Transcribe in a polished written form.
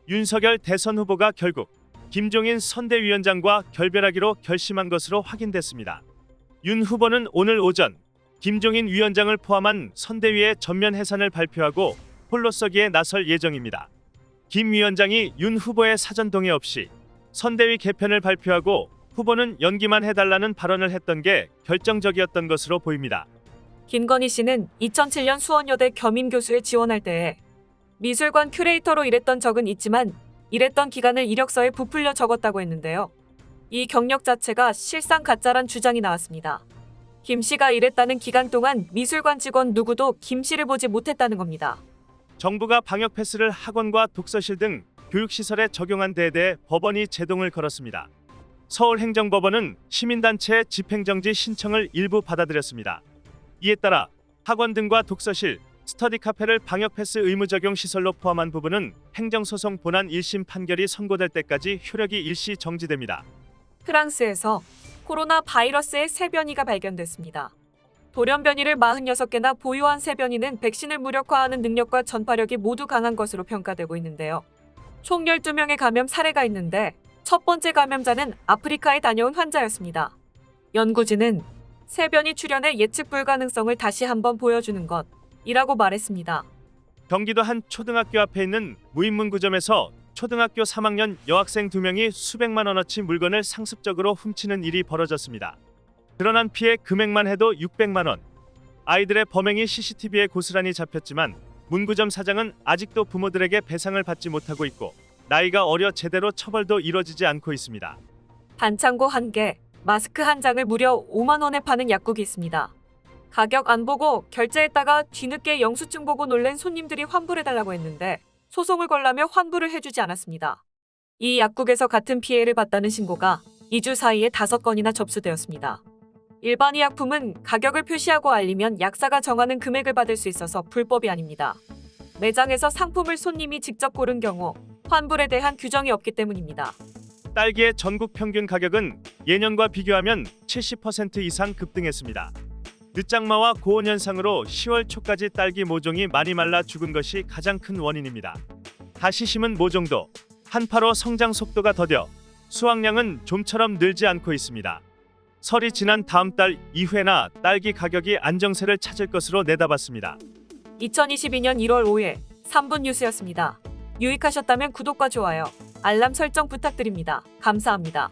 윤석열 대선 후보가 결국 김종인 선대위원장과 결별하기로 결심한 것으로 확인됐습니다. 윤 후보는 오늘 오전 김종인 위원장을 포함한 선대위의 전면 해산을 발표하고 홀로서기에 나설 예정입니다. 김 위원장이 윤 후보의 사전 동의 없이 선대위 개편을 발표하고 후보는 연기만 해달라는 발언을 했던 게 결정적이었던 것으로 보입니다. 김건희 씨는 2007년 수원여대 겸임교수에 지원할 때에 미술관 큐레이터로 일했던 적은 있지만 일했던 기간을 이력서에 부풀려 적었다고 했는데요. 이 경력 자체가 실상 가짜란 주장이 나왔습니다. 김 씨가 일했다는 기간 동안 미술관 직원 누구도 김 씨를 보지 못했다는 겁니다. 정부가 방역 패스를 학원과 독서실 등 교육시설에 적용한 데에 대해 법원이 제동을 걸었습니다. 서울행정법원은 시민단체의 집행정지 신청을 일부 받아들였습니다. 이에 따라 학원 등과 독서실, 스터디 카페를 방역 패스 의무 적용 시설로 포함한 부분은 행정소송 본안 1심 판결이 선고될 때까지 효력이 일시 정지됩니다. 프랑스에서 코로나 바이러스의 새 변이가 발견됐습니다. 돌연 변이를 46개나 보유한 새 변이는 백신을 무력화하는 능력과 전파력이 모두 강한 것으로 평가되고 있는데요. 총 12명의 감염 사례가 있는데 첫 번째 감염자는 아프리카에 다녀온 환자였습니다. 연구진은 새 변이 출현의 예측 불가능성을 다시 한번 보여주는 것이라고 말했습니다. 경기도 한 초등학교 앞에 있는 무인문구점에서 초등학교 3학년 여학생 2명이 수백만 원어치 물건을 상습적으로 훔치는 일이 벌어졌습니다. 드러난 피해 금액만 해도 600만 원. 아이들의 범행이 CCTV에 고스란히 잡혔지만 문구점 사장은 아직도 부모들에게 배상을 받지 못하고 있고 나이가 어려 제대로 처벌도 이뤄지지 않고 있습니다. 반창고 1개, 마스크 1장을 무려 5만 원에 파는 약국이 있습니다. 가격 안 보고 결제했다가 뒤늦게 영수증 보고 놀란 손님들이 환불해달라고 했는데 소송을 걸라며 환불을 해주지 않았습니다. 이 약국에서 같은 피해를 봤다는 신고가 2주 사이에 5건이나 접수되었습니다. 일반 의약품은 가격을 표시하고 알리면 약사가 정하는 금액을 받을 수 있어서 불법이 아닙니다. 매장에서 상품을 손님이 직접 고른 경우 환불에 대한 규정이 없기 때문입니다. 딸기의 전국 평균 가격은 예년과 비교하면 70% 이상 급등했습니다. 늦장마와 고온 현상으로 10월 초까지 딸기 모종이 많이 말라 죽은 것이 가장 큰 원인입니다. 다시 심은 모종도 한파로 성장 속도가 더뎌 수확량은 좀처럼 늘지 않고 있습니다. 설이 지난 다음 달 이후에나 딸기 가격이 안정세를 찾을 것으로 내다봤습니다. 2022년 1월 5일 3분 뉴스였습니다. 유익하셨다면 구독과 좋아요, 알람 설정 부탁드립니다. 감사합니다.